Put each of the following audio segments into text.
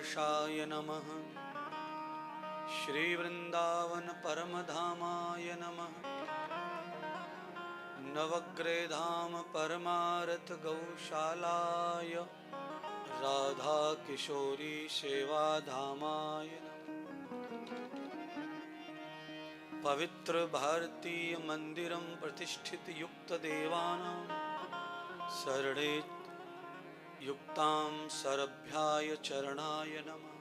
वर्षाय नमः। श्री वृंदावन परमधामाय नमः। नवग्रहधाम परमारथ गौशालाय राधा किशोरी सेवाधामाय नमः। पवित्र भारतीय मंदिरं प्रतिष्ठित युक्त देवानां शरणे युक्तां सरभ्याय चरणाय नमः।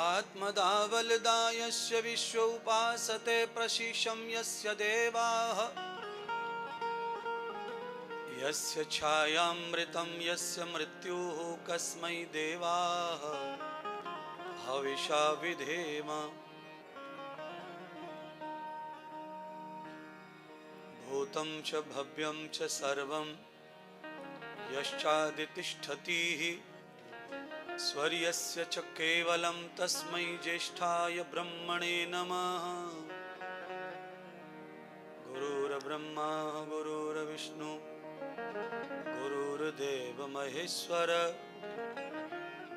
आत्मदावलदायस्य विश्व उपासते प्रशिशं यस्य देवाः। यस्य छायामृतं यस्य मृत्युः कस्मै देवाः हविषा विधेम। भूतं च भव्यं च सर्वं यश्चादितिष्ठति स्वर्यस्य च केवलं तस्मै ज्येष्ठाय ब्रह्मणे नमः। गुरुर्ब्रह्मा गुरुर्विष्णु गुरुर्देव महेश्वर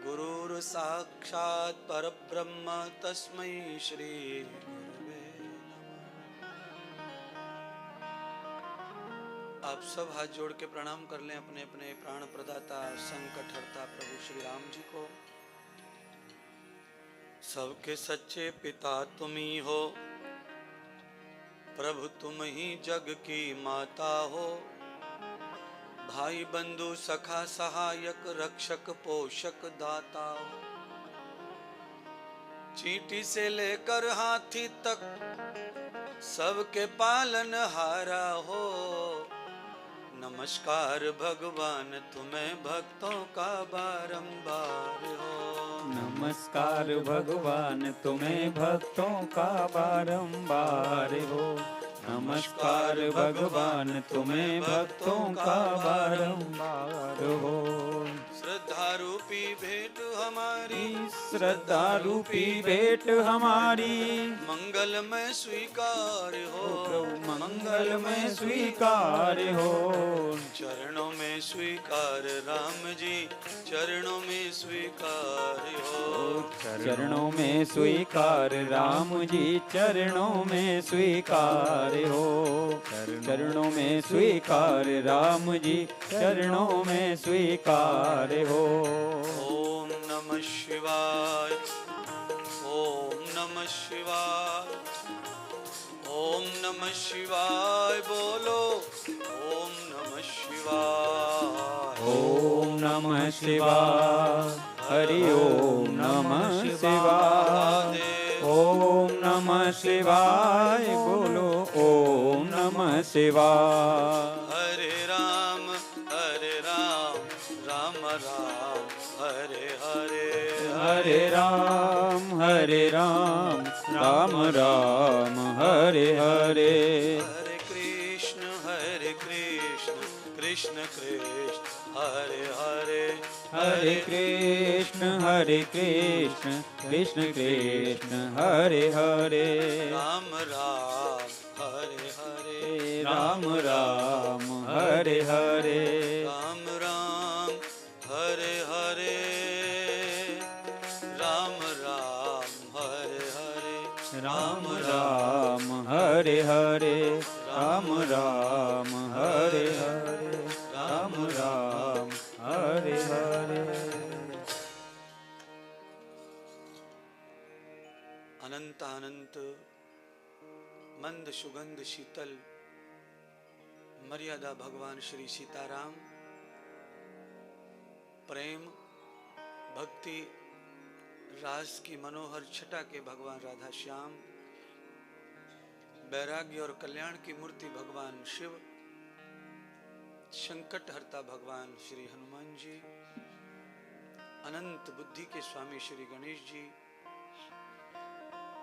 गुरुर्साक्षात् परब्रह्म तस्मै श्री गुरुवे नमः। आप सब हाथ जोड़ के प्रणाम कर लें अपने अपने प्राण प्रदाता संकट हरता प्रभु श्री राम जी को। सबके सच्चे पिता तुम ही हो, प्रभु तुम ही जग की माता हो। भाई बंधु सखा सहायक रक्षक पोषक दाता हो। चींटी से लेकर हाथी तक सबके पालन हारा हो। नमस्कार भगवान तुम्हें भक्तों का बारंबार हो। नमस्कार भगवान तुम्हें भक्तों का बारंबार हो। नमस्कार भगवान तुम्हें भक्तों का बारंबार हो। श्रद्धा रूपी भेंट हमारी श्रद्धा रूपी भेंट हमारी मंगलमय स्वीकार हो। मंगलमय स्वीकार हो। चरणों में स्वीकार राम जी चरणों में स्वीकार हो। चरणों में स्वीकार राम जी चरणों में स्वीकार हो। चरणों में स्वीकार राम जी चरणों में स्वीकार हो। ओम नमः शिवाय ओम नमः शिवाय ओम नमः शिवाय बोलो ओम नमः शिवाय। ओम नमः शिवाय हरि ओम नमः शिवाय। ओम नमः शिवाय बोलो ओम नमः शिवाय। हरे राम राम राम हरे हरे। हरे राम राम राम हरे हरे। हरे कृष्ण कृष्ण कृष्ण हरे हरे। हरे कृष्ण कृष्ण कृष्ण हरे हरे। राम राम हरे हरे। राम राम हरे हरे। राम राम हरे हरे। राम राम हरे हरे। राम राम हरे हरे। राम राम हरे हरे। राम राम हरे हरे। अनंत अनंत मंद सुगंध शीतल मर्यादा भगवान श्री सीताराम प्रेम भक्ति रास की मनोहर छटा के भगवान राधा श्याम वैराग्य और कल्याण की मूर्ति भगवान शिव संकट हरता भगवान श्री हनुमान जी अनंत बुद्धि के स्वामी श्री गणेश जी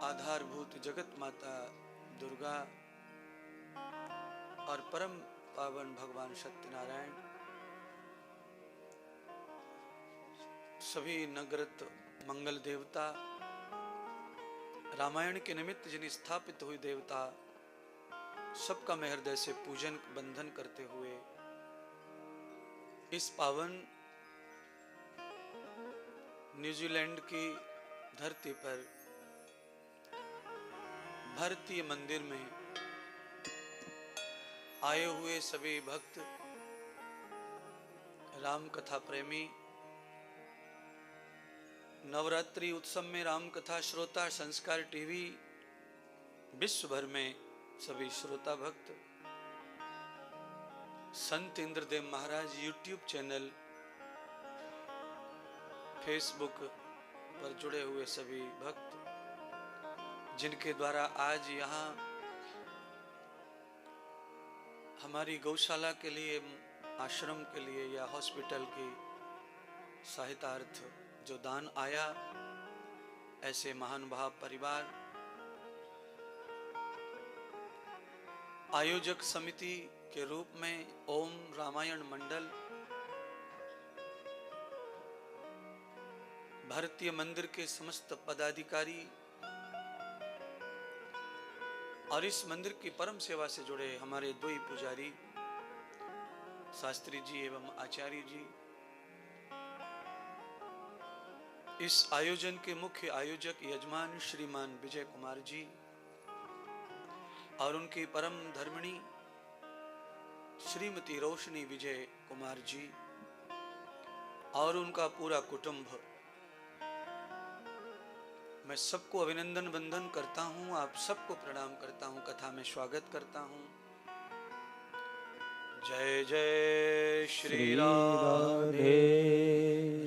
आधारभूत जगत माता दुर्गा और परम पावन भगवान सत्यनारायण सभी नगरत मंगल देवता रामायण के निमित्त जिन स्थापित हुई देवता सबका मैं हृदय से पूजन बंधन करते हुए इस पावन न्यूजीलैंड की धरती पर भारतीय मंदिर में आए हुए सभी भक्त, राम कथा प्रेमी, नवरात्रि उत्सव में राम कथा श्रोता, संस्कार टीवी, विश्व भर में सभी श्रोता भक्त, संत इंद्रदेव महाराज यूट्यूब चैनल, फेसबुक पर जुड़े हुए सभी भक्त, जिनके द्वारा आज यहाँ हमारी गौशाला के लिए, आश्रम के लिए या हॉस्पिटल की सहायतार्थ जो दान आया, ऐसे महानुभाव परिवार, आयोजक समिति के रूप में ओम रामायण मंडल, भारतीय मंदिर के समस्त पदाधिकारी और इस मंदिर की परम सेवा से जुड़े हमारे दो ही पुजारी, शास्त्री जी एवं आचार्य जी, इस आयोजन के मुख्य आयोजक यजमान श्रीमान विजय कुमार जी और उनकी परम धर्मिणी श्रीमती रोशनी विजय कुमार जी और उनका पूरा कुटुंब, मैं सबको अभिनंदन वंदन करता हूं, आप सबको प्रणाम करता हूं, कथा में स्वागत करता हूं। जय जय श्री राधे,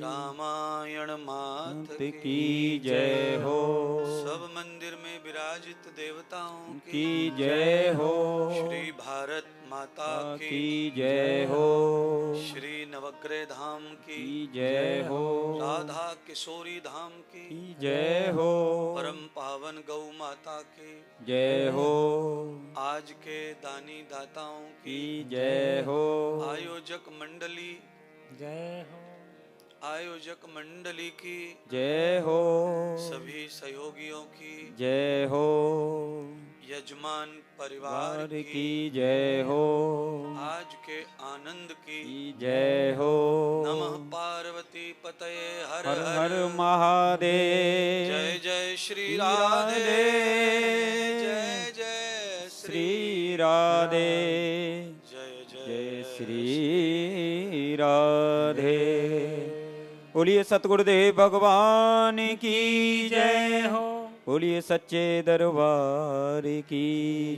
रामायण मात की जय हो। सब मंदिर में विराजित देवताओं की जय हो। श्री भारत माता की जय हो। श्री नवग्रह धाम की जय हो। राधा किशोरी धाम की जय हो। परम पावन गौ माता की जय हो। आज के दानी दाताओं की जय हो। आयोजक मंडली जय हो। आयोजक मंडली की जय हो। सभी सहयोगियों की जय हो। यजमान परिवार की जय हो। आज के आनंद की जय हो। नमः पार्वती पतये हर हर हर हर महादेव। जय जय श्री राधे, जय जय श्री राधे, जय जय श्री राधे। बोलिए सतगुरुदेव भगवान की जय हो। बोलिए सच्चे दरबार की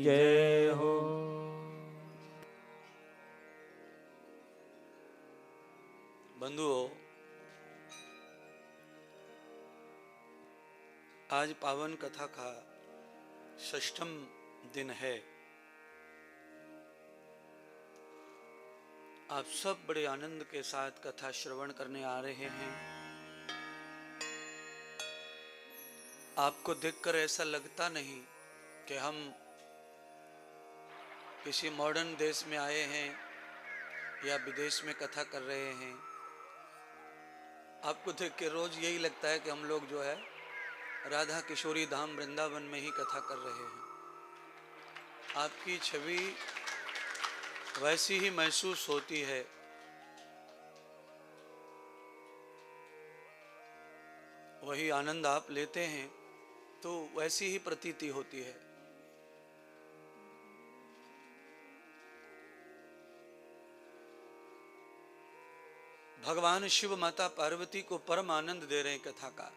जय हो। बंधुओं, आज पावन कथा का षष्ठम दिन है। आप सब बड़े आनंद के साथ कथा श्रवण करने आ रहे हैं। आपको देखकर ऐसा लगता नहीं कि हम किसी मॉडर्न देश में आए हैं या विदेश में कथा कर रहे हैं। आपको देख के रोज यही लगता है कि हम लोग जो है राधा किशोरी धाम वृंदावन में ही कथा कर रहे हैं। आपकी छवि वैसी ही महसूस होती है। वही आनंद आप लेते हैं तो वैसी ही प्रतीति होती है। भगवान शिव माता पार्वती को परम आनंद दे रहे हैं कथा का।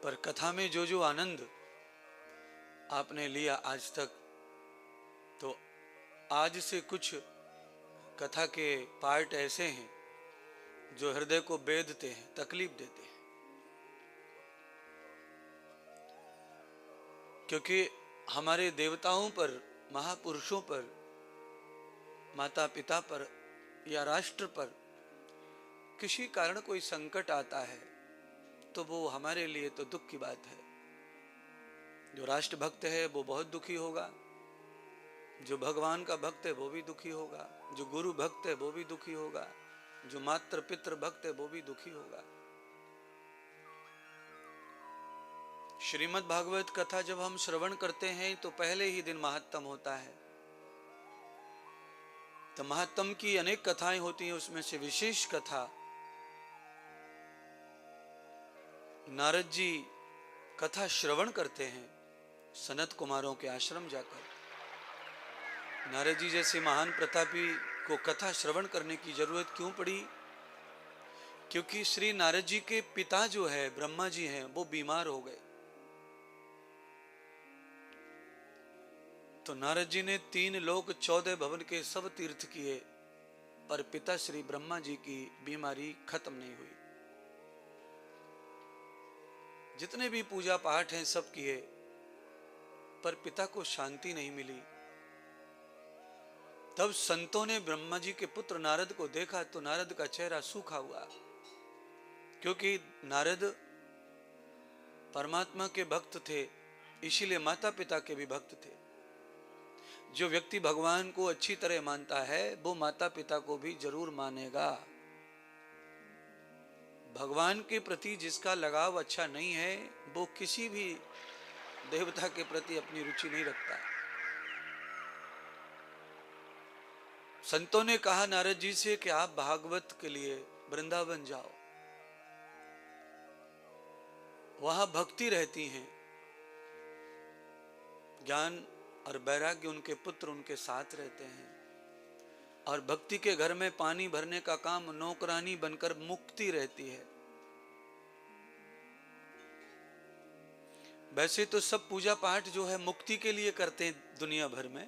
पर कथा में जो जो आनंद आपने लिया आज तक, तो आज से कुछ कथा के पार्ट ऐसे हैं जो हृदय को बेधते हैं, तकलीफ देते हैं। क्योंकि हमारे देवताओं पर, महापुरुषों पर, माता पिता पर या राष्ट्र पर किसी कारण कोई संकट आता है तो वो हमारे लिए तो दुख की बात है। जो राष्ट्र भक्त है वो बहुत दुखी होगा, जो भगवान का भक्त है वो भी दुखी होगा, जो गुरु भक्त है वो भी दुखी होगा, जो मात्र पितृ भक्त है वो भी दुखी होगा। श्रीमद् भागवत कथा जब हम श्रवण करते हैं तो पहले ही दिन महात्म होता है। तो महात्म की अनेक कथाएं होती हैं, उसमें से विशेष कथा नारद जी कथा श्रवण करते हैं सनत कुमारों के आश्रम जाकर। नारद जी जैसे महान प्रतापी को कथा श्रवण करने की जरूरत क्यों पड़ी? क्योंकि श्री नारद जी के पिता जो है ब्रह्मा जी हैं, वो बीमार हो गए। तो नारद जी ने 3 लोक 14 भवन के सब तीर्थ किए, पर पिता श्री ब्रह्मा जी की बीमारी खत्म नहीं हुई। जितने भी पूजा पाठ हैं सब किए, पर पिता को शांति नहीं मिली। तब संतों ने ब्रह्मा जी के पुत्र नारद को देखा तो नारद का चेहरा सूखा हुआ, क्योंकि नारद परमात्मा के भक्त थे, इसीलिए माता पिता के भी भक्त थे। जो व्यक्ति भगवान को अच्छी तरह मानता है वो माता पिता को भी जरूर मानेगा। भगवान के प्रति जिसका लगाव अच्छा नहीं है वो किसी भी देवता के प्रति अपनी रुचि नहीं रखता। संतों ने कहा नारद जी से कि आप भागवत के लिए वृंदावन जाओ, वहां भक्ति रहती है, ज्ञान और वैराग्य उनके पुत्र उनके साथ रहते हैं, और भक्ति के घर में पानी भरने का काम नौकरानी बनकर मुक्ति रहती है। वैसे तो सब पूजा पाठ जो है मुक्ति के लिए करते हैं दुनिया भर में,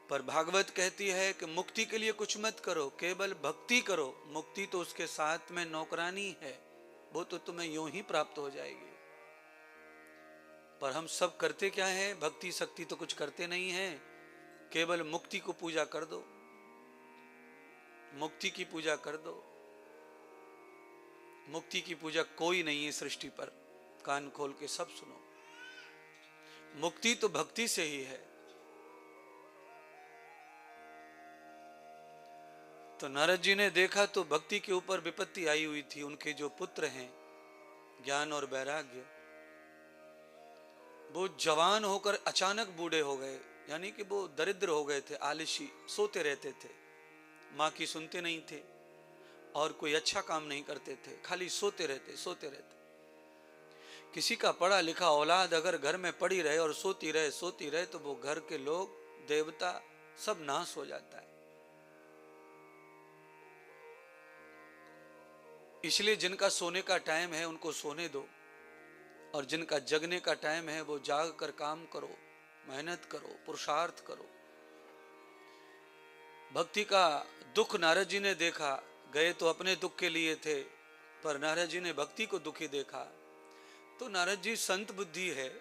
पर भागवत कहती है कि मुक्ति के लिए कुछ मत करो, केवल भक्ति करो। मुक्ति तो उसके साथ में नौकरानी है, वो तो तुम्हें यूं ही प्राप्त हो जाएगी। पर हम सब करते क्या है? भक्ति शक्ति तो कुछ करते नहीं है, केवल मुक्ति को पूजा कर दो, मुक्ति की पूजा कर दो। मुक्ति की पूजा कोई नहीं है सृष्टि पर, कान खोल के सब सुनो। मुक्ति तो भक्ति से ही है। तो नारद जी ने देखा तो भक्ति के ऊपर विपत्ति आई हुई थी। उनके जो पुत्र हैं ज्ञान और वैराग्य, वो जवान होकर अचानक बूढ़े हो गए, यानी कि वो दरिद्र हो गए थे, आलसी, सोते रहते थे, माँ की सुनते नहीं थे और कोई अच्छा काम नहीं करते थे, खाली सोते रहते। किसी का पढ़ा लिखा औलाद अगर घर में पड़ी रहे और सोती रहे तो वो घर के लोग, देवता सब नाश हो जाता है। इसलिए जिनका सोने का टाइम है उनको सोने दो, और जिनका जगने का टाइम है वो जाग कर काम करो, मेहनत करो, पुरुषार्थ करो। भक्ति का दुख नारद जी ने देखा। गए तो अपने दुख के लिए थे, पर नारद जी ने भक्ति को दुखी देखा। तो नारद जी संत बुद्धि है।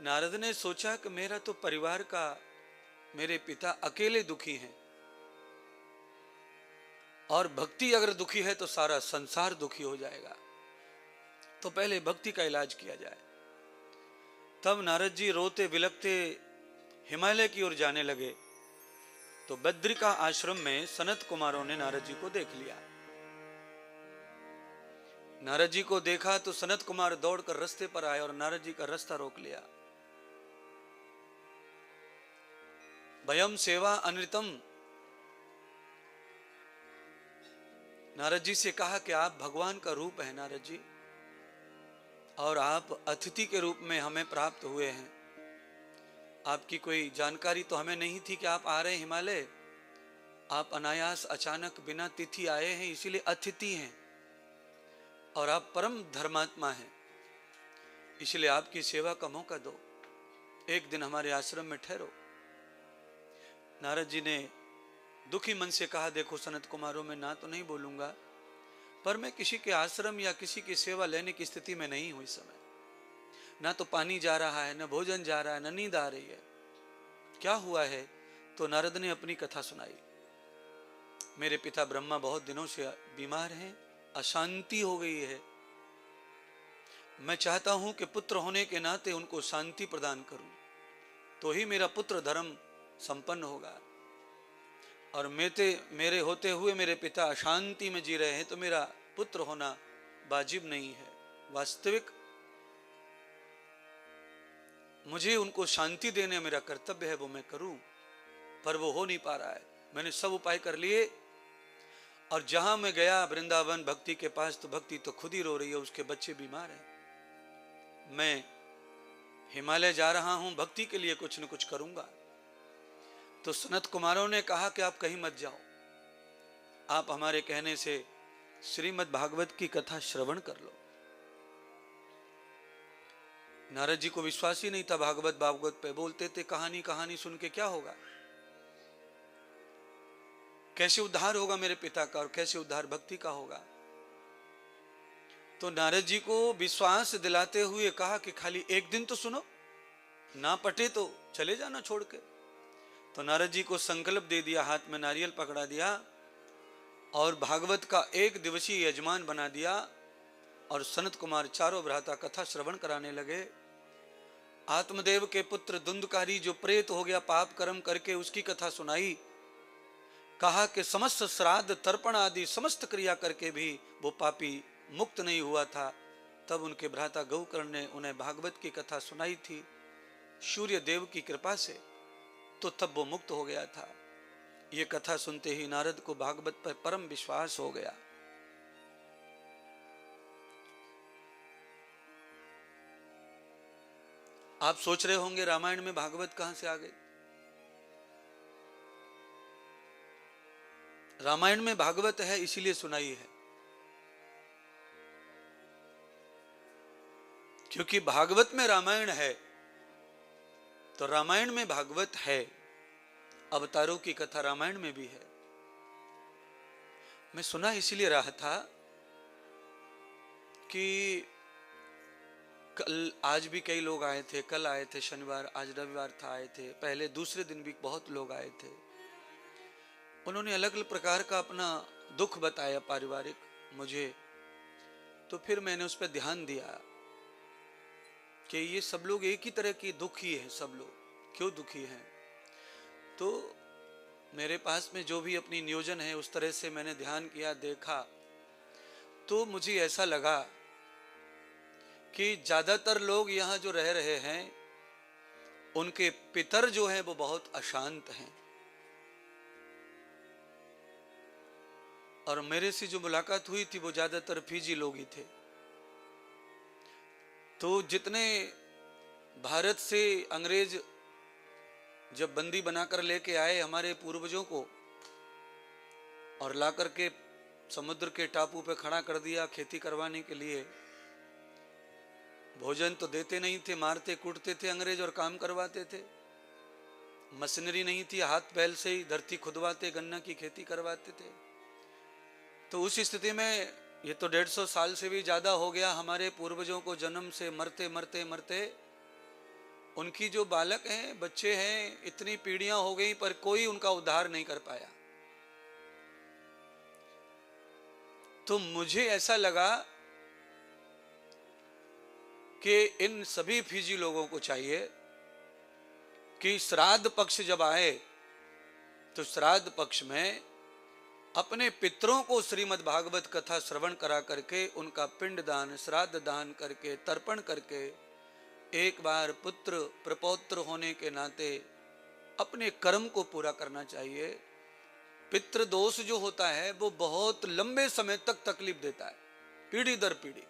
नारद ने सोचा कि मेरा तो परिवार का, मेरे पिता अकेले दुखी हैं, और भक्ति अगर दुखी है तो सारा संसार दुखी हो जाएगा, तो पहले भक्ति का इलाज किया जाए। तब नारद जी रोते बिलखते हिमालय की ओर जाने लगे। तो बद्रिका आश्रम में सनत कुमारों ने नारद जी को देख लिया। नारद जी को देखा तो सनत कुमार दौड़कर रास्ते पर आए और नारद जी का रास्ता रोक लिया। भयम सेवा अनृतम, नारद जी से कहा कि आप भगवान का रूप है नारद जी, और आप अतिथि के रूप में हमें प्राप्त हुए हैं। आपकी कोई जानकारी तो हमें नहीं थी कि आप आ रहे हैं हिमालय। आप अनायास अचानक बिना तिथि आए हैं, इसीलिए अतिथि हैं, और आप परम धर्मात्मा हैं, इसलिए आपकी सेवा का मौका दो, एक दिन हमारे आश्रम में ठहरो। नारद जी ने दुखी मन से कहा, देखो सनत कुमारों में ना तो नहीं बोलूंगा, पर मैं किसी के आश्रम या किसी की सेवा लेने की स्थिति में नहीं हूं इस समय। ना तो पानी जा रहा है, ना भोजन जा रहा है, ना नींद आ रही है। क्या हुआ है? तो नारद ने अपनी कथा सुनाई। मेरे पिता ब्रह्मा बहुत दिनों से बीमार हैं, अशांति हो गई है। मैं चाहता हूं कि पुत्र होने के नाते उनको शांति प्रदान करूं, तो ही मेरा पुत्र धर्म संपन्न होगा। और मेरे होते हुए मेरे पिता अशांति में जी रहे हैं, तो मेरा पुत्र होना वाजिब नहीं है। वास्तविक मुझे उनको शांति देने मेरा कर्तव्य है वो मैं करूं, पर वो हो नहीं पा रहा है। मैंने सब उपाय कर लिए और जहां मैं गया वृंदावन भक्ति के पास, तो भक्ति तो खुद ही रो रही है, उसके बच्चे बीमार हैं। मैं हिमालय जा रहा हूं, भक्ति के लिए कुछ न कुछ करूंगा। तो सनत कुमारों ने कहा कि आप कहीं मत जाओ, आप हमारे कहने से श्रीमद् भागवत की कथा श्रवण कर लो। नारद जी को विश्वास ही नहीं था भागवत भागवत पे, बोलते थे कहानी कहानी सुन के क्या होगा, कैसे उद्धार होगा मेरे पिता का और कैसे उद्धार भक्ति का होगा। तो नारद जी को विश्वास दिलाते हुए कहा कि खाली एक दिन तो सुनो, ना पटे तो चले जाना छोड़ के। तो नारद जी को संकल्प दे दिया, हाथ में नारियल पकड़ा दिया और भागवत का एक दिवसीय यजमान बना दिया और सनत कुमार चारों भ्राता कथा श्रवण कराने लगे। आत्मदेव के पुत्र धुंधकारी जो प्रेत हो गया पाप कर्म करके, उसकी कथा सुनाई। कहा कि समस्त श्राद्ध तर्पण आदि समस्त क्रिया करके भी वो पापी मुक्त नहीं हुआ था। तब उनके भ्राता गौकर्ण ने उन्हें भागवत की कथा सुनाई थी सूर्य देव की कृपा से, तो तब वो मुक्त हो गया था। ये कथा सुनते ही नारद को भागवत पर परम विश्वास हो गया। आप सोच रहे होंगे रामायण में भागवत कहां से आ गई। रामायण में भागवत है इसीलिए सुनाई है, क्योंकि भागवत में रामायण है, तो रामायण में भागवत है। अवतारों की कथा रामायण में भी है। मैं सुना इसीलिए रहा था कि कल आज भी कई लोग आए थे, कल आए थे शनिवार, आज रविवार था, आए थे, पहले दूसरे दिन भी बहुत लोग आए थे। उन्होंने अलग अलग प्रकार का अपना दुख बताया पारिवारिक मुझे। तो फिर मैंने उस पर ध्यान दिया कि ये सब लोग एक ही तरह की दुखी हैं। सब लोग क्यों दुखी हैं? तो मेरे पास में जो भी अपनी नियोजन है उस तरह से मैंने ध्यान किया, देखा, तो मुझे ऐसा लगा कि ज्यादातर लोग यहाँ जो रह रहे हैं उनके पितर जो हैं वो बहुत अशांत हैं। और मेरे से जो मुलाकात हुई थी वो ज्यादातर फीजी लोग ही थे। तो जितने भारत से अंग्रेज जब बंदी बनाकर लेके आए हमारे पूर्वजों को और ला करके समुद्र के टापू पे खड़ा कर दिया खेती करवाने के लिए, भोजन तो देते नहीं थे, मारते कूटते थे अंग्रेज और काम करवाते थे। मशीनरी नहीं थी, हाथ बैल से ही धरती खुदवाते, गन्ना की खेती करवाते थे। तो उस स्थिति में ये तो 150 साल से भी ज्यादा हो गया हमारे पूर्वजों को जन्म से मरते मरते मरते। उनकी जो बालक हैं, बच्चे हैं, इतनी पीढ़ियां हो गई पर कोई उनका उद्धार नहीं कर पाया। तो मुझे ऐसा लगा कि इन सभी फिजी लोगों को चाहिए कि श्राद्ध पक्ष जब आए तो श्राद्ध पक्ष में अपने पितरों को श्रीमद् भागवत कथा श्रवण करा करके उनका पिंड दान, श्राद्ध दान करके, तर्पण करके एक बार पुत्र प्रपौत्र होने के नाते अपने कर्म को पूरा करना चाहिए। पितृ दोष जो होता है वो बहुत लंबे समय तक तकलीफ देता है, पीढ़ी दर पीढ़ी।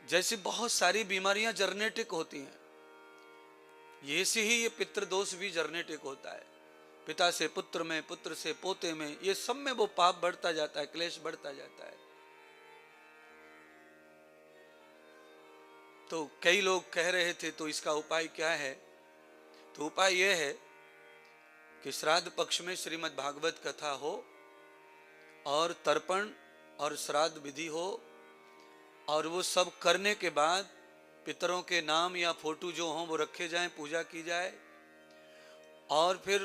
जैसी बहुत सारी बीमारियां जर्नेटिक होती हैं, ये से ही ये पितृदोष भी जर्नेटिक होता है। पिता से पुत्र में, पुत्र से पोते में, ये सब में वो पाप बढ़ता जाता है, क्लेश बढ़ता जाता है। तो कई लोग कह रहे थे तो इसका उपाय क्या है? तो उपाय यह है कि श्राद्ध पक्ष में श्रीमद् भागवत कथा हो और तर्पण और श्राद्ध विधि हो, और वो सब करने के बाद पितरों के नाम या फोटो जो हों वो रखे जाएं, पूजा की जाए, और फिर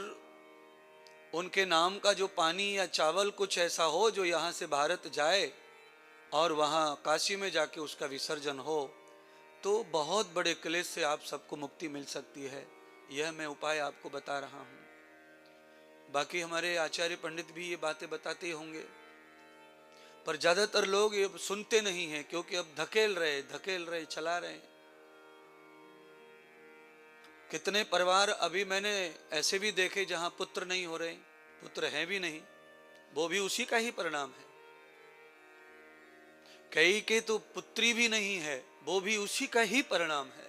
उनके नाम का जो पानी या चावल कुछ ऐसा हो जो यहाँ से भारत जाए और वहाँ काशी में जाके उसका विसर्जन हो, तो बहुत बड़े क्लेश से आप सबको मुक्ति मिल सकती है। यह मैं उपाय आपको बता रहा हूँ। बाकी हमारे आचार्य पंडित भी ये बातें बताते होंगे, पर ज्यादातर लोग ये सुनते नहीं हैं, क्योंकि अब धकेल रहे चला रहे। कितने परिवार अभी मैंने ऐसे भी देखे जहां पुत्र नहीं हो रहे, पुत्र हैं भी नहीं, वो भी उसी का ही परिणाम है। कई के तो पुत्री भी नहीं है, वो भी उसी का ही परिणाम है।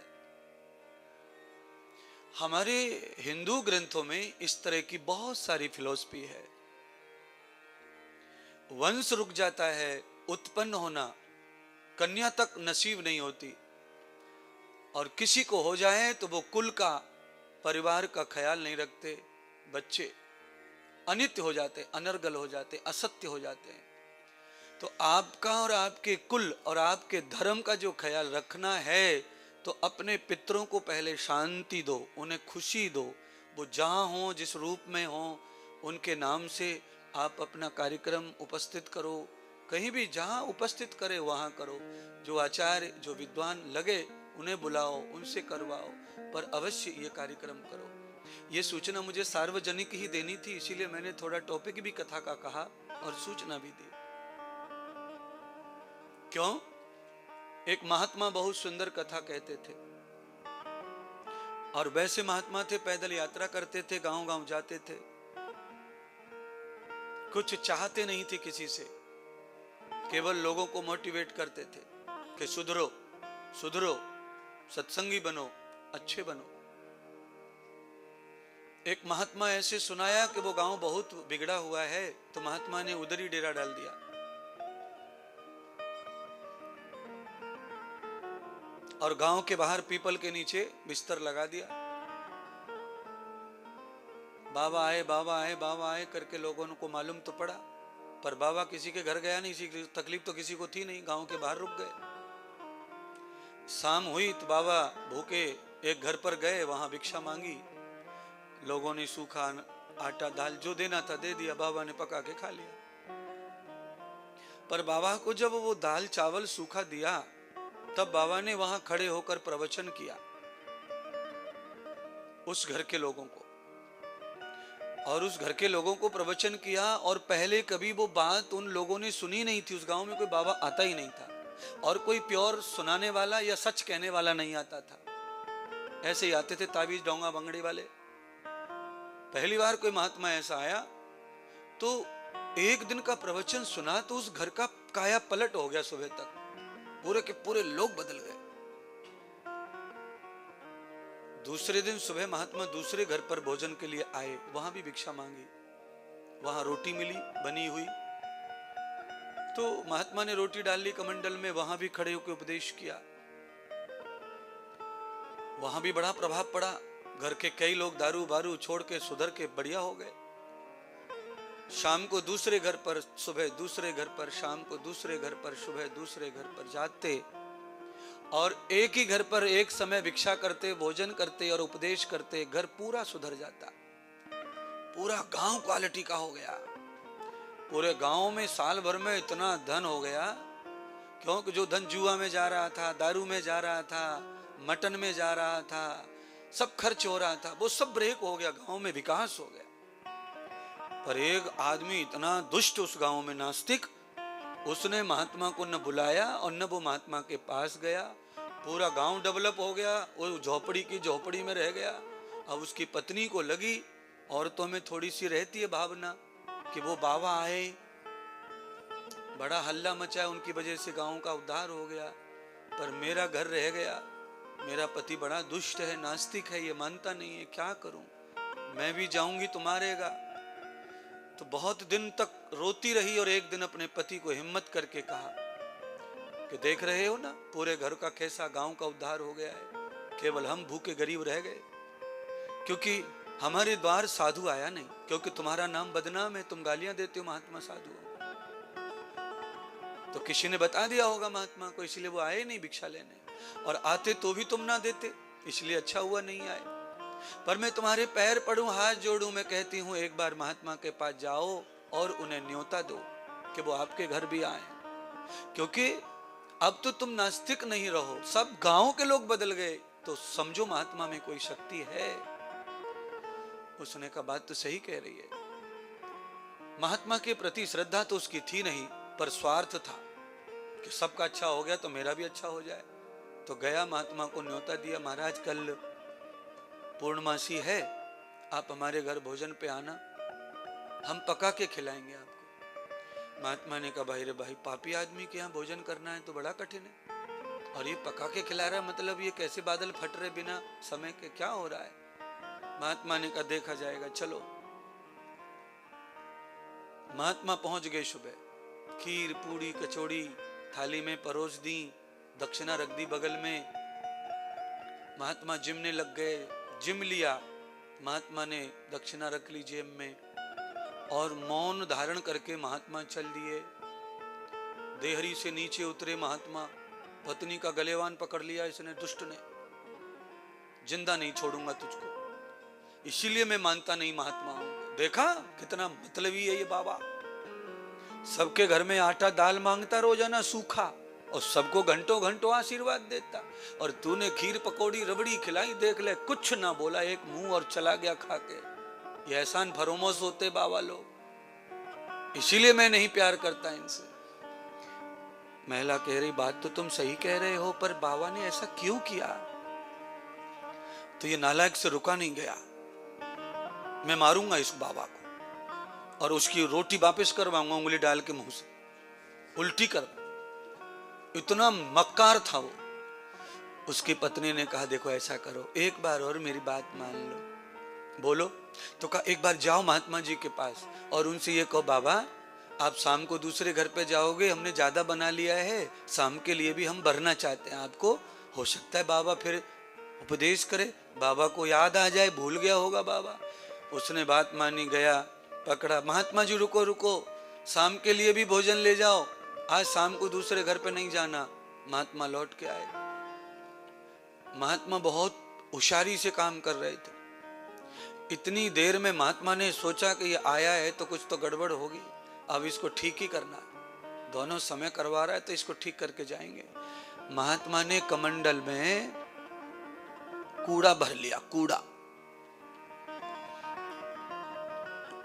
हमारे हिंदू ग्रंथों में इस तरह की बहुत सारी फिलॉसफी है। वंश रुक जाता है, उत्पन्न होना, कन्या तक नसीब नहीं होती, और किसी को हो जाए तो वो कुल का, परिवार का ख्याल नहीं रखते, बच्चे अनित्य हो जाते, अनर्गल हो जाते, असत्य हो जाते हैं। तो आपका और आपके कुल और आपके धर्म का जो ख्याल रखना है, तो अपने पितरों को पहले शांति दो, उन्हें खुशी दो। वो जहाँ हो, जिस रूप में हो, उनके नाम से आप अपना कार्यक्रम उपस्थित करो। कहीं भी जहाँ उपस्थित करे वहाँ करो। जो आचार्य, जो विद्वान लगे, उन्हें बुलाओ, उनसे करवाओ, पर अवश्य ये कार्यक्रम करो। ये सूचना मुझे सार्वजनिक ही देनी थी, इसीलिए मैंने थोड़ा टॉपिक भी कथा का कहा और सूचना भी दी। क्यों? एक महात्मा बहुत सुंदर कथा कहते थे, और वैसे महात्मा थे, पैदल यात्रा करते थे, गांव गांव जाते थे, कुछ चाहते नहीं थे किसी से, केवल लोगों को मोटिवेट करते थे कि सुधरो सुधरो, सत्संगी बनो, अच्छे बनो। एक महात्मा ऐसे सुनाया कि वो गांव बहुत बिगड़ा हुआ है, तो महात्मा ने उधर ही डेरा डाल दिया। और गांव के बाहर पीपल के नीचे बिस्तर लगा दिया। बाबा आए, बाबा आए, बाबा आए करके लोगों को मालूम तो पड़ा, पर बाबा किसी के घर गया नहीं, किसी तकलीफ तो किसी को थी नहीं, गांव के बाहर रुक गए। शाम हुई तो बाबा भूखे एक घर पर गए, वहां भिक्षा मांगी। लोगों ने सूखा आटा दाल जो देना था दे दिया, बाबा ने पका के खा लिया। पर बाबा को जब वो दाल चावल सूखा दिया, तब बाबा ने वहां खड़े होकर प्रवचन किया उस घर के लोगों को, और उस घर के लोगों को प्रवचन किया। और पहले कभी वो बात उन लोगों ने सुनी नहीं थी। उस गांव में कोई बाबा आता ही नहीं था, और कोई प्योर सुनाने वाला या सच कहने वाला नहीं आता था। ऐसे ही आते थे ताबीज डोंगा बंगड़ी वाले। पहली बार कोई महात्मा ऐसा आया, तो एक दिन का प्रवचन सुना, तो उस घर का काया पलट हो गया। सुबह तक पूरे के पूरे लोग बदल गए। दूसरे दिन सुबह महात्मा दूसरे घर पर भोजन के लिए आए, वहां भी भिक्षा मांगी, वहां रोटी मिली बनी हुई। तो महात्मा ने रोटी डाल ली कमंडल में, वहां भी खड़े होकर उपदेश किया। वहां भी बड़ा प्रभाव पड़ा। घर के कई लोग दारू बारू छोड़ के सुधर के बढ़िया हो गए। शाम को दूसरे घर पर, सुबह दूसरे घर पर, शाम को दूसरे घर पर, सुबह दूसरे घर पर जाते, और एक ही घर पर एक समय भिक्षा करते, भोजन करते और उपदेश करते, घर पूरा सुधर जाता। पूरा गांव क्वालिटी का हो गया। पूरे गांव में साल भर में इतना धन हो गया, क्योंकि जो धन जुआ में जा रहा था, दारू में जा रहा था, मटन में जा रहा था, सब खर्च हो रहा था, वो सब ब्रेक हो गया, गांव में विकास हो गया। पर एक आदमी इतना दुष्ट उस गांव में, नास्तिक, उसने महात्मा को न बुलाया और न वो महात्मा के पास गया। पूरा गांव डेवलप हो गया, वो झोपड़ी की झोपड़ी में रह गया। अब उसकी पत्नी को लगी, औरतों में थोड़ी सी रहती है भावना कि वो बाबा आए, बड़ा हल्ला मचा, उनकी वजह से गांव का उद्धार हो गया, पर मेरा घर रह गया। मेरा पति बड़ा दुष्ट है, नास्तिक है, ये मानता नहीं है, क्या करूं? मैं भी जाऊंगी तो मारेगा। तो बहुत दिन तक रोती रही, और एक दिन अपने पति को हिम्मत करके कहा कि देख रहे हो ना, पूरे घर का कैसा गांव का उद्धार हो गया है, केवल हम भूखे गरीब रह गए, क्योंकि हमारे द्वार साधु आया नहीं, क्योंकि तुम्हारा नाम बदनाम है, तुम गालियां देते हो महात्मा साधु। तो किसी ने बता दिया होगा महात्मा को, इसलिए वो आए नहीं भिक्षा लेने, और आते तो भी तुम ना देते, इसलिए अच्छा हुआ नहीं आए। पर मैं तुम्हारे पैर पड़ूं, हाथ जोड़ूं, मैं कहती हूं एक बार महात्मा के पास जाओ और उन्हें न्योता दो कि वो आपके घर भी आए, क्योंकि अब तो तुम नास्तिक नहीं रहो, सब गांव के लोग बदल गए, तो समझो महात्मा में कोई शक्ति है। उसने कहा बात तो सही कह रही है। महात्मा के प्रति श्रद्धा तो उसकी थी नहीं, पर स्वार्थ था कि सबका अच्छा हो गया तो मेरा भी अच्छा हो जाए। तो गया, महात्मा को न्योता दिया, महाराज कल पूर्णमासी है, आप हमारे घर भोजन पे आना, हम पका के खिलाएंगे आपको। महात्मा ने कहा भाई रे भाई, पापी आदमी के यहाँ भोजन करना है तो बड़ा कठिन है, और ये पका के खिला रहा है, मतलब ये कैसे बादल फट रहे बिना समय के, क्या हो रहा है? महात्मा ने कहा देखा जाएगा, चलो। महात्मा पहुंच गए सुबह, खीर पूड़ी कचौड़ी थाली में परोस दी, दक्षिणा रख दी बगल में। महात्मा जिमने लग गए, जिम लिया। महात्मा ने दक्षिणा रख ली जेब में और मौन धारण करके महात्मा चल दिए। देहरी से नीचे उतरे महात्मा, पत्नी का गलेवान पकड़ लिया इसने, दुष्ट ने, जिंदा नहीं छोड़ूंगा तुझको, इसीलिए मैं मानता नहीं महात्मा हूं। देखा कितना मतलबी है ये बाबा, सबके घर में आटा दाल मांगता रोजाना सूखा, और सबको घंटों घंटों आशीर्वाद देता, और तूने खीर पकौड़ी रबड़ी खिलाई, देख ले कुछ ना बोला, एक मुंह और चला गया खा के। ये एहसान फरोमोश होते बाबा लोग, इसीलिए मैं नहीं प्यार करता इनसे। महिला कह रही बात तो तुम सही कह रहे हो, पर बाबा ने ऐसा क्यों किया? तो ये नालायक से रुका नहीं गया, मैं मारूंगा इस बाबा को और उसकी रोटी वापस करवाऊंगा उंगली डाल के मुंह से, उल्टी कर। इतना मक्कार था वो। उसकी पत्नी ने कहा देखो ऐसा करो, एक बार और मेरी बात मान लो। बोलो। तो कहा एक बार जाओ महात्मा जी के पास और उनसे ये कहो बाबा आप शाम को दूसरे घर पे जाओगे, हमने ज्यादा बना लिया है, शाम के लिए भी हम भरना चाहते हैं आपको, हो सकता है बाबा फिर उपदेश करे, बाबा को याद आ जाए, भूल गया होगा बाबा। उसने बात मानी, गया पकड़ा, महात्मा जी रुको रुको, शाम के लिए भी भोजन ले जाओ, आज शाम को दूसरे घर पे नहीं जाना। महात्मा लौट के आए। महात्मा बहुत होशियारी से काम कर रहे थे। इतनी देर में महात्मा ने सोचा कि ये आया है तो कुछ तो गड़बड़ होगी, अब इसको ठीक ही करना है, दोनों समय करवा रहा है तो इसको ठीक करके जाएंगे। महात्मा ने कमंडल में कूड़ा भर लिया, कूड़ा,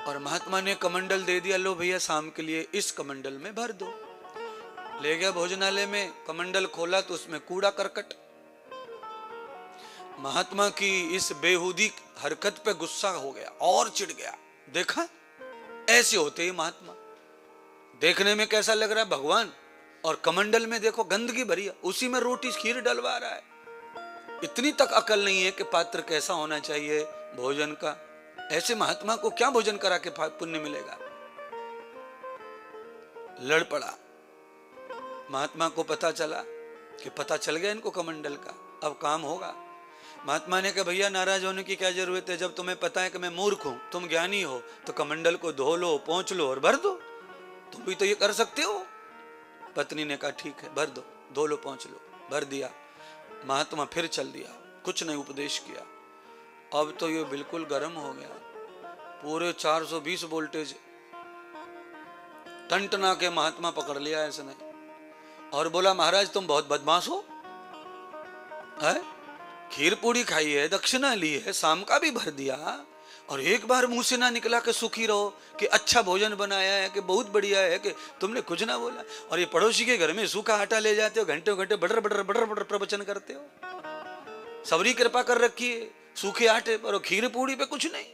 और महात्मा ने कमंडल दे दिया, लो भैया शाम के लिए इस कमंडल में भर दो। ले गया भोजनालय में, कमंडल खोला तो उसमें कूड़ा करकट। महात्मा की इस बेहूदी हरकत पे गुस्सा हो गया और चिढ़ गया। देखा ऐसे होते ही महात्मा, देखने में कैसा लग रहा है भगवान, और कमंडल में देखो गंदगी भरी है, उसी में रोटी खीर डलवा रहा है। इतनी तक अकल नहीं है कि पात्र कैसा होना चाहिए भोजन का। ऐसे महात्मा को क्या भोजन करा के पुण्य मिलेगा? लड़ पड़ा। महात्मा को पता चला कि पता चल गया इनको कमंडल का, अब काम होगा। महात्मा ने कहा भैया नाराज होने की क्या जरूरत है, जब तुम्हें पता है कि मैं मूर्ख हूं, तुम ज्ञानी हो, तो कमंडल को धो लो, पोंछ लो और भर दो, तुम भी तो ये कर सकते हो। पत्नी ने कहा ठीक है भर दो, धो लो पोंछ लो, भर दिया। महात्मा फिर चल दिया, कुछ नहीं उपदेश किया। अब तो ये बिल्कुल गर्म हो गया, पूरे 420 वोल्टेज टंटना के महात्मा पकड़ लिया इसने और बोला महाराज तुम बहुत बदमाश हो, है? खीर पूड़ी खाई है, दक्षिणा ली है, शाम का भी भर दिया, और एक बार मुंह से ना निकला कि सुखी रहो, कि अच्छा भोजन बनाया है, कि बहुत बढ़िया है, कि तुमने कुछ ना बोला। और ये पड़ोसी के घर में सूखा आटा ले जाते हो, घंटे घंटे बटर बटर बटर बटर प्रवचन करते हो। सबरी कृपा कर रखी है सूखे आटे पर और खीर पूड़ी पे कुछ नहीं।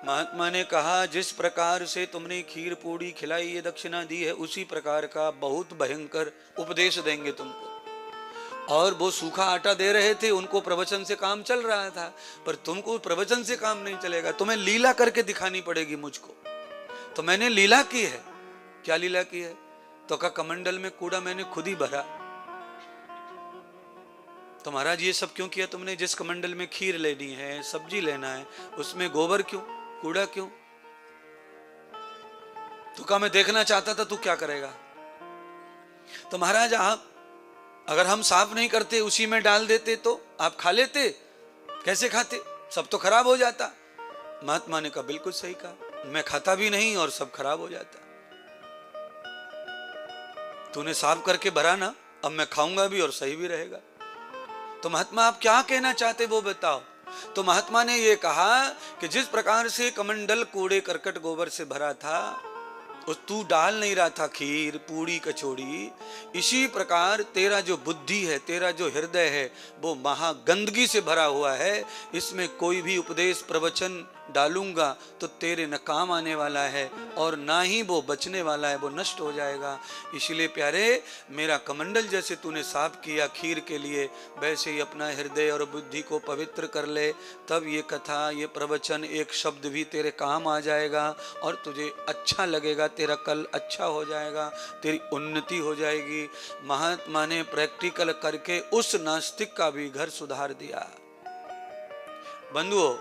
महात्मा ने कहा जिस प्रकार से तुमने खीर पूड़ी खिलाई है, दक्षिणा दी है, उसी प्रकार का बहुत भयंकर उपदेश देंगे तुमको। और वो सूखा आटा दे रहे थे, उनको प्रवचन से काम चल रहा था, पर तुमको प्रवचन से काम नहीं चलेगा, तुम्हें लीला करके दिखानी पड़ेगी मुझको। तो मैंने लीला की है। क्या लीला की है? तो का कमंडल में कूड़ा मैंने खुद ही भरा। तो महाराज ये सब क्यों किया तुमने? जिस कमंडल में खीर लेनी है, सब्जी लेना है, उसमें गोबर क्यों, कूड़ा क्यों? तो कहा मैं देखना चाहता था तू क्या करेगा। तो महाराज आप अगर हम साफ नहीं करते उसी में डाल देते तो आप खा लेते, कैसे खाते? सब तो खराब हो जाता। महात्मा ने कहा बिल्कुल सही कहा, मैं खाता भी नहीं और सब खराब हो जाता। तूने साफ करके भरा ना, अब मैं खाऊंगा भी और सही भी रहेगा। तो महात्मा आप क्या कहना चाहते वो बताओ। तो महात्मा ने ये कहा कि जिस प्रकार से कमंडल कूड़े करकट गोबर से भरा था, तू डाल नहीं रहा था खीर पूड़ी कचौड़ी, इसी प्रकार तेरा जो बुद्धि है, तेरा जो हृदय है, वो महागंदगी से भरा हुआ है। इसमें कोई भी उपदेश प्रवचन डालूंगा तो तेरे न काम आने वाला है और ना ही वो बचने वाला है, वो नष्ट हो जाएगा। इसलिए प्यारे, मेरा कमंडल जैसे तूने साफ किया खीर के लिए, वैसे ही अपना हृदय और बुद्धि को पवित्र कर ले। तब ये कथा, ये प्रवचन, एक शब्द भी तेरे काम आ जाएगा और तुझे अच्छा लगेगा, तेरा कल अच्छा हो जाएगा, तेरी उन्नति हो जाएगी। महात्मा ने प्रैक्टिकल करके उस नास्तिक का भी घर सुधार दिया। बंधुओं,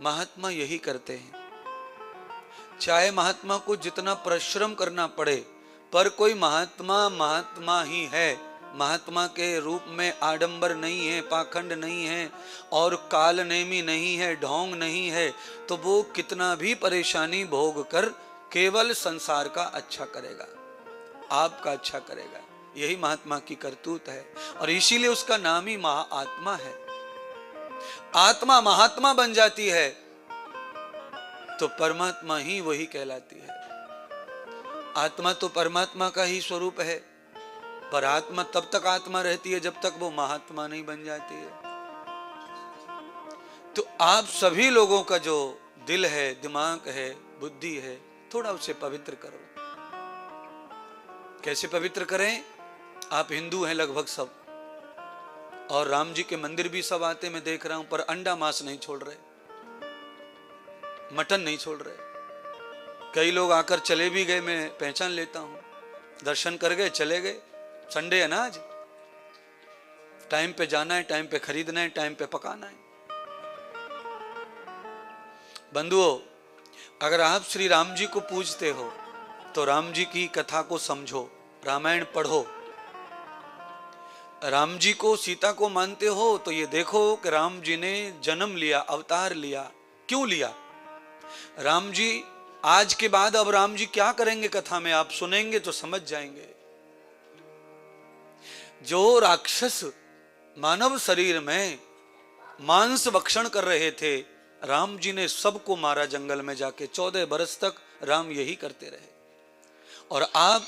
महात्मा यही करते हैं। चाहे महात्मा को जितना परिश्रम करना पड़े, पर कोई महात्मा महात्मा ही है। महात्मा के रूप में आडंबर नहीं है, पाखंड नहीं है और कालनेमी नहीं है, ढोंग नहीं है, तो वो कितना भी परेशानी भोग कर केवल संसार का अच्छा करेगा, आपका अच्छा करेगा। यही महात्मा की करतूत है और इसीलिए उसका नाम ही महाआत्मा है। आत्मा महात्मा बन जाती है तो परमात्मा ही वही कहलाती है। आत्मा तो परमात्मा का ही स्वरूप है, पर आत्मा तब तक आत्मा रहती है जब तक वो महात्मा नहीं बन जाती है। तो आप सभी लोगों का जो दिल है, दिमाग है, बुद्धि है, थोड़ा उसे पवित्र करो। कैसे पवित्र करें? आप हिंदू हैं लगभग सब, और राम जी के मंदिर भी सब आते मैं देख रहा हूं, पर अंडा मांस नहीं छोड़ रहे, मटन नहीं छोड़ रहे। कई लोग आकर चले भी गए, मैं पहचान लेता हूं, दर्शन कर गए चले गए। संडे है ना आज, टाइम पे जाना है, टाइम पे खरीदना है, टाइम पे पकाना है। बंधुओं, अगर आप श्री राम जी को पूजते हो तो राम जी की कथा को समझो, रामायण पढ़ो। राम जी को, सीता को मानते हो तो ये देखो कि राम जी ने जन्म लिया, अवतार लिया। क्यों लिया? राम जी आज के बाद अब राम जी क्या करेंगे कथा में, आप सुनेंगे तो समझ जाएंगे। जो राक्षस मानव शरीर में मांस भक्षण कर रहे थे, राम जी ने सबको मारा जंगल में जाके। 14 बरस तक राम यही करते रहे। और आप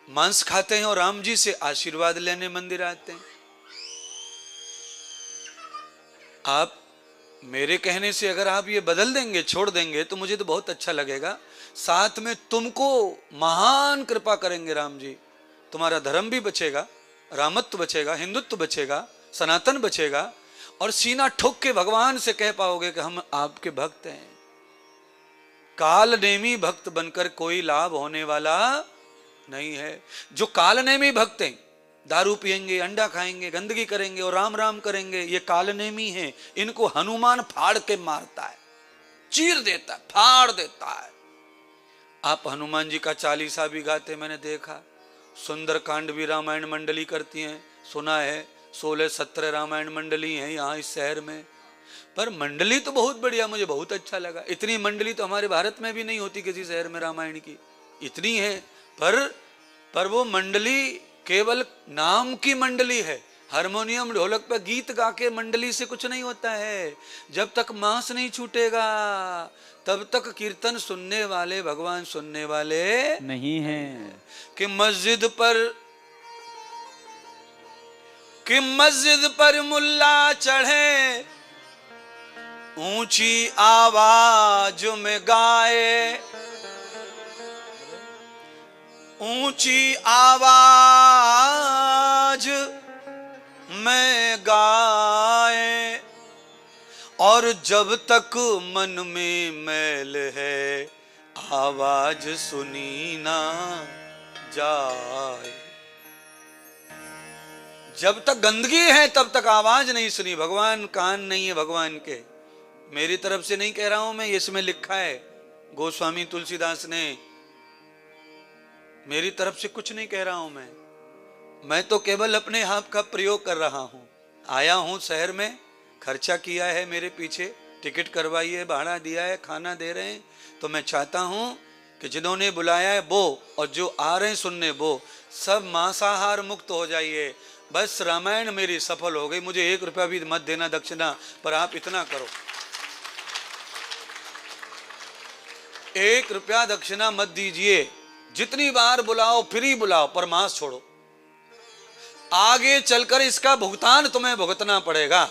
मांस खाते हैं और राम जी से आशीर्वाद लेने मंदिर आते हैं। आप मेरे कहने से अगर आप ये बदल देंगे, छोड़ देंगे, तो मुझे तो बहुत अच्छा लगेगा। साथ में तुमको महान कृपा करेंगे राम जी। तुम्हारा धर्म भी बचेगा, रामत्व बचेगा, हिंदुत्व बचेगा, सनातन बचेगा, और सीना ठोक के भगवान से कह पाओगे कि हम आपके भक्त हैं। कालनेमी भक्त बनकर कोई लाभ होने वाला नहीं है। जो कालनेमी भक्त हैं, दारू पिएंगे, अंडा खाएंगे, गंदगी करेंगे और राम राम करेंगे, ये कालनेमी हैं। इनको हनुमान फाड़ के मारता है, चीर देता है, फाड़ देता है। आप हनुमान जी का चालीसा भी गाते मैंने देखा। सुंदर कांड भी रामायण मंडली करती हैं, सुना है। 16-17 रामायण मंडली हैं यहाँ इस शहर में। पर मंडली तो बहुत बढ़िया, मुझे बहुत अच्छा लगा। इतनी मंडली तो हमारे भारत में भी नहीं होती किसी शहर में रामायण की, इतनी है। पर वो मंडली केवल नाम की मंडली है। हारमोनियम ढोलक पर गीत गा के मंडली से कुछ नहीं होता है। जब तक मांस नहीं छूटेगा तब तक कीर्तन सुनने वाले भगवान सुनने वाले नहीं हैं। कि मस्जिद पर मुल्ला चढ़े, ऊंची आवाज में गाए, ऊंची आवाज में गाए, और जब तक मन में मैल है आवाज सुनी ना जाए। जब तक गंदगी है तब तक आवाज नहीं सुनी। भगवान कान नहीं है भगवान के। मेरी तरफ से नहीं कह रहा हूं मैं, इसमें लिखा है गोस्वामी तुलसीदास ने। मेरी तरफ से कुछ नहीं कह रहा हूं मैं तो केवल अपने हाथ का प्रयोग कर रहा हूं। आया हूं शहर में, खर्चा किया है मेरे पीछे, टिकट करवाई है, भाड़ा दिया है, खाना दे रहे हैं, तो मैं चाहता हूं कि जिन्होंने बुलाया है वो और जो आ रहे हैं सुनने वो सब मांसाहार मुक्त हो जाइए। बस रामायण मेरी सफल हो गई। मुझे 1 रुपया भी मत देना दक्षिणा, पर आप इतना करो, 1 रुपया दक्षिणा मत दीजिए, जितनी बार बुलाओ फ्री बुलाओ, पर मांस छोड़ो। आगे चलकर इसका भुगतान तुम्हें भुगतना पड़ेगा।